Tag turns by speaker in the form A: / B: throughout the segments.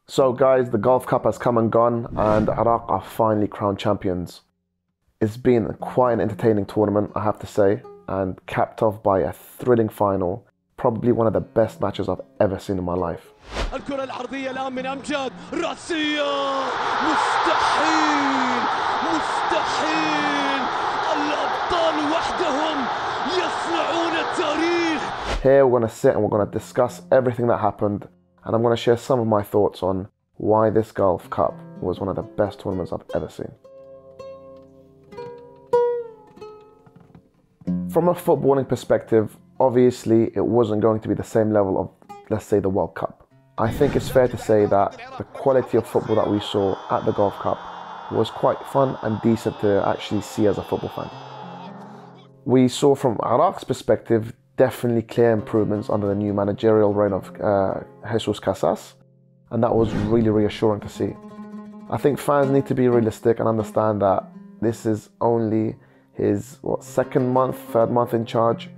A: So guys, the Gulf Cup has come and gone and Iraq are finally crowned champions. It's been quite an entertaining tournament, I have to say, and capped off by a thrilling final, probably one of the best matches I've ever seen in my life.
B: الكرة العرضية الآن من أمجد رأسية مستحيل الأبطال وحدهم يصنعون التاريخ.
A: Here we're going to sit and we're going to discuss everything that happened, and I'm going to share some of my thoughts on why this Gulf Cup was one of the best tournaments I've ever seen. From a footballing perspective, obviously it wasn't going to be the same level of, let's say, the World Cup. I think it's fair to say that the quality of football that we saw at the Gulf Cup was quite fun and decent to actually see as a football fan. We saw from Iraq's perspective definitely clear improvements under the new managerial reign of Jesus Casas, and that was really reassuring to see. I think fans need to be realistic and understand that this is only his third month in charge.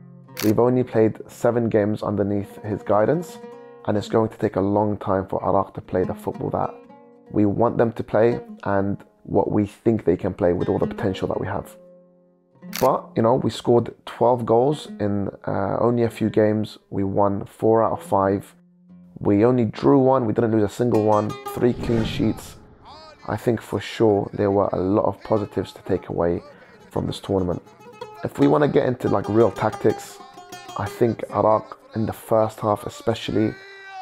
A: We've only played 7 games underneath his guidance, and it's going to take a long time for Iraq to play the football that we want them to play and what we think they can play with all the potential that we have. But, you know, we scored 12 goals in only a few games. We won 4 out of 5. We only drew 1. We didn't lose a single one. 3 clean sheets. I think for sure there were a lot of positives to take away from this tournament. If we want to get into like real tactics, I think Iraq in the first half especially,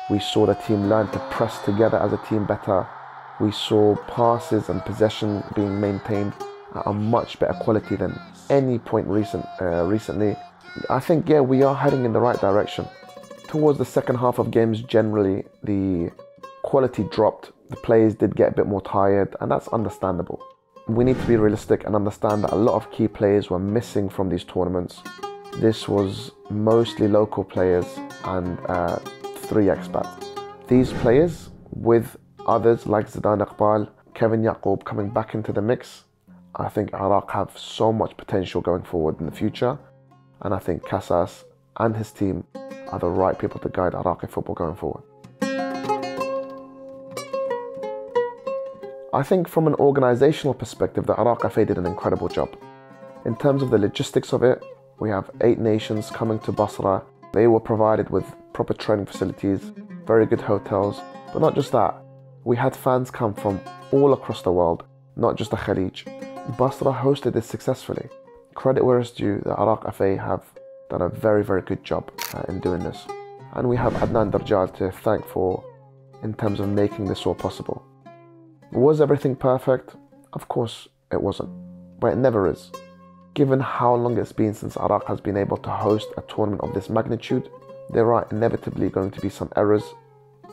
A: we saw the team learn to press together as a team better. We saw passes and possession being maintained at a much better quality than any point recently. I think, yeah, we are heading in the right direction. Towards the second half of games, generally, the quality dropped. The players did get a bit more tired, and that's understandable. We need to be realistic and understand that a lot of key players were missing from these tournaments. This was mostly local players and 3 expats. These players, with others like Zidane Iqbal, Kevin Yaqub coming back into the mix, I think Iraq have so much potential going forward in the future, and I think Casas and his team are the right people to guide Iraqi football going forward. I think from an organisational perspective, the Iraq FA did an incredible job. In terms of the logistics of it, we have 8 nations coming to Basra. They were provided with proper training facilities, very good hotels, but not just that. We had fans come from all across the world, not just the Khaleej. Basra hosted this successfully. Credit where it's due, the Iraq FA have done a very, very good job in doing this. And we have Adnan Darjal to thank for in terms of making this all possible. Was everything perfect? Of course it wasn't, but it never is. Given how long it's been since Iraq has been able to host a tournament of this magnitude, there are inevitably going to be some errors.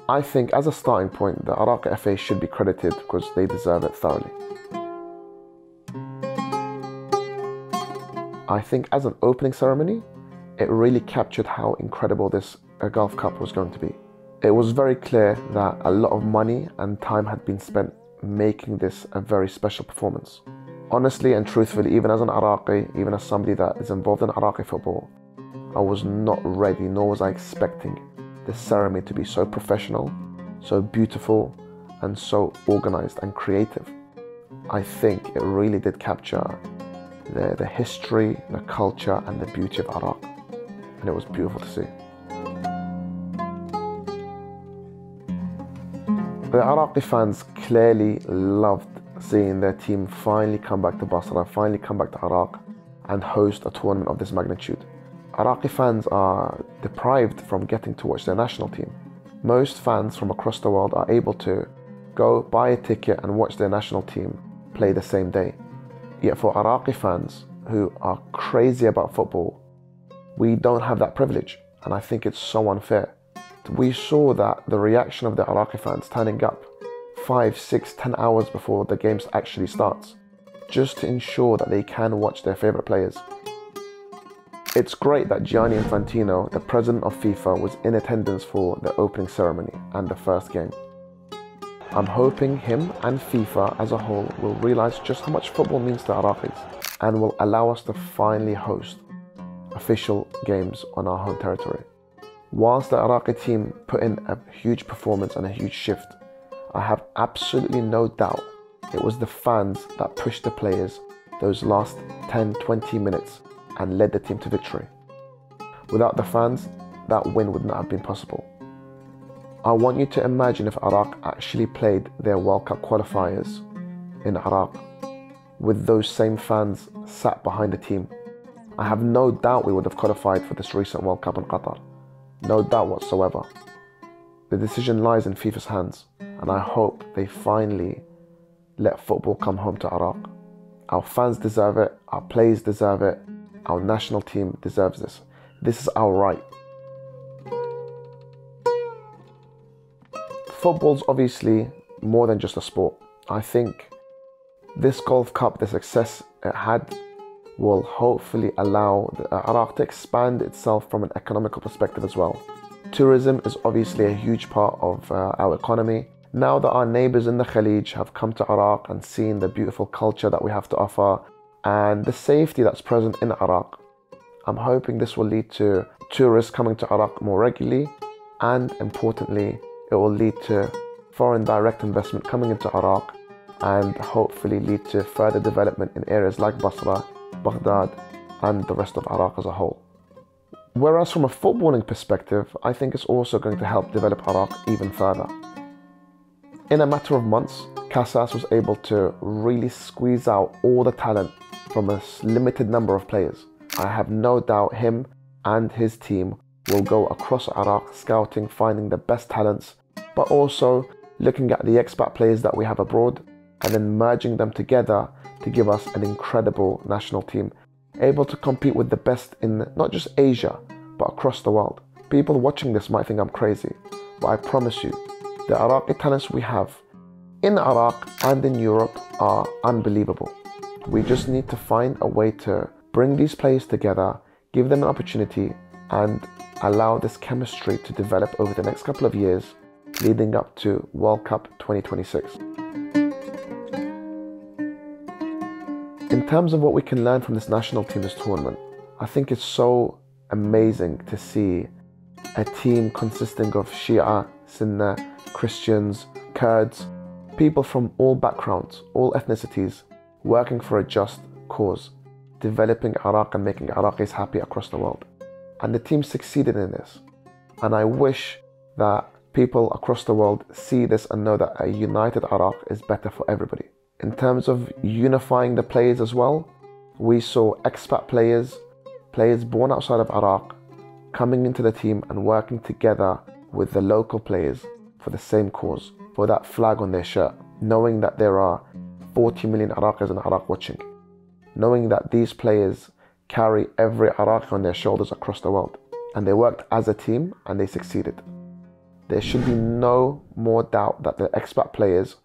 A: I think as a starting point, the Iraq FA should be credited because they deserve it thoroughly. I think as an opening ceremony, it really captured how incredible this Gulf Cup was going to be. It was very clear that a lot of money and time had been spent making this a very special performance. Honestly and truthfully, even as an Iraqi, even as somebody that is involved in Iraqi football, I was not ready, nor was I expecting this ceremony to be so professional, so beautiful, and so organized and creative. I think it really did capture the history, the culture, and the beauty of Iraq, and it was beautiful to see. The Iraqi fans clearly loved seeing their team finally come back to Basra, finally come back to Iraq, and host a tournament of this magnitude. Iraqi fans are deprived from getting to watch their national team. Most fans from across the world are able to go buy a ticket and watch their national team play the same day. Yet for Iraqi fans who are crazy about football, we don't have that privilege, and I think it's so unfair. We saw that the reaction of the Iraqi fans turning up 5, 6, 10 hours before the game actually starts, just to ensure that they can watch their favourite players. It's great that Gianni Infantino, the president of FIFA, was in attendance for the opening ceremony and the first game. I'm hoping him and FIFA as a whole will realise just how much football means to Iraqis and will allow us to finally host official games on our home territory. Whilst the Iraqi team put in a huge performance and a huge shift, I have absolutely no doubt it was the fans that pushed the players those last 10-20 minutes and led the team to victory. Without the fans, that win would not have been possible. I want you to imagine if Iraq actually played their World Cup qualifiers in Iraq with those same fans sat behind the team. I have no doubt we would have qualified for this recent World Cup in Qatar. No doubt whatsoever. The decision lies in FIFA's hands, and I hope they finally let football come home to Iraq. Our fans deserve it, our players deserve it, our national team deserves this. This is our right. Football's obviously more than just a sport. I think this Gulf Cup, the success it had, will hopefully allow Iraq to expand itself from an economical perspective as well. Tourism is obviously a huge part of our economy. Now that our neighbours in the Khalij have come to Iraq and seen the beautiful culture that we have to offer and the safety that's present in Iraq, I'm hoping this will lead to tourists coming to Iraq more regularly, and importantly, it will lead to foreign direct investment coming into Iraq and hopefully lead to further development in areas like Basra, Baghdad, and the rest of Iraq as a whole. Whereas from a footballing perspective, I think it's also going to help develop Iraq even further. In a matter of months, Casas was able to really squeeze out all the talent from a limited number of players. I have no doubt him and his team will go across Iraq scouting, finding the best talents, but also looking at the expat players that we have abroad and then merging them together to give us an incredible national team, able to compete with the best in not just Asia, but across the world. People watching this might think I'm crazy, but I promise you, the Iraqi talents we have in Iraq and in Europe are unbelievable. We just need to find a way to bring these players together, give them an opportunity, and allow this chemistry to develop over the next couple of years, leading up to World Cup 2026. In terms of what we can learn from this national team this tournament, I think it's so amazing to see a team consisting of Shia, Sunni, Christians, Kurds, people from all backgrounds, all ethnicities, working for a just cause, developing Iraq and making Iraqis happy across the world. And the team succeeded in this. And I wish that people across the world see this and know that a united Iraq is better for everybody. In terms of unifying the players as well, we saw expat players born outside of Iraq, coming into the team and working together with the local players for the same cause, for that flag on their shirt, knowing that there are 40 million Iraqis in Iraq watching, knowing that these players carry every Iraqi on their shoulders across the world, and they worked as a team and they succeeded. There should be no more doubt that the expat players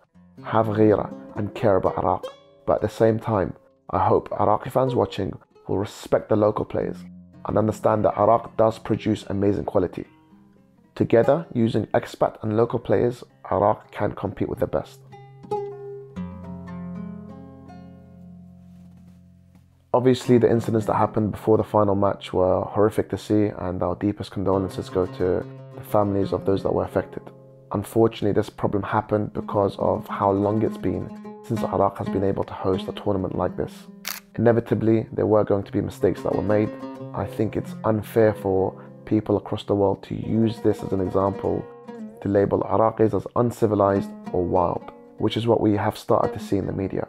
A: have ghira and care about Iraq, but at the same time, I hope Iraqi fans watching will respect the local players and understand that Iraq does produce amazing quality. Together, using expat and local players, Iraq can compete with the best. Obviously, the incidents that happened before the final match were horrific to see, and our deepest condolences go to the families of those that were affected. Unfortunately, this problem happened because of how long it's been since Iraq has been able to host a tournament like this. Inevitably, there were going to be mistakes that were made. I think it's unfair for people across the world to use this as an example to label Iraqis as uncivilized or wild, which is what we have started to see in the media.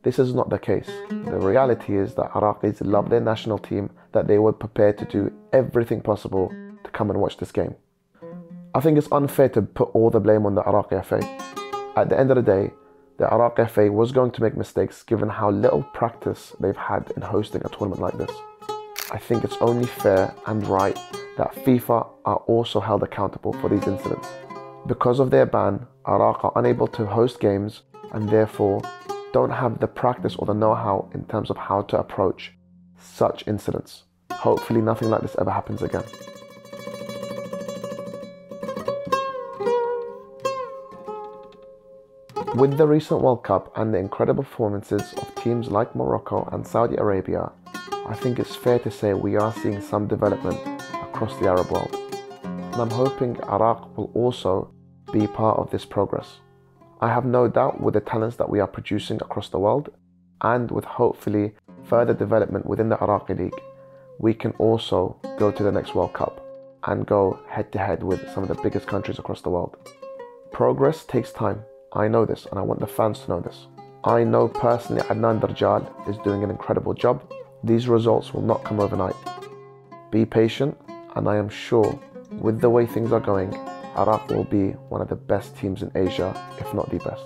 A: This is not the case. The reality is that Iraqis love their national team, that they were prepared to do everything possible to come and watch this game. I think it's unfair to put all the blame on the Iraqi FA. At the end of the day, the Iraqi FA was going to make mistakes given how little practice they've had in hosting a tournament like this. I think it's only fair and right that FIFA are also held accountable for these incidents. Because of their ban, Iraq are unable to host games and therefore don't have the practice or the know-how in terms of how to approach such incidents. Hopefully nothing like this ever happens again. With the recent World Cup and the incredible performances of teams like Morocco and Saudi Arabia, I think it's fair to say we are seeing some development across the Arab world. And I'm hoping Iraq will also be part of this progress. I have no doubt with the talents that we are producing across the world, and with hopefully further development within the Iraqi League, we can also go to the next World Cup and go head to head with some of the biggest countries across the world. Progress takes time. I know this, and I want the fans to know this. I know personally Adnan Darjal is doing an incredible job. These results will not come overnight. Be patient, and I am sure with the way things are going, Iraq will be one of the best teams in Asia, if not the best.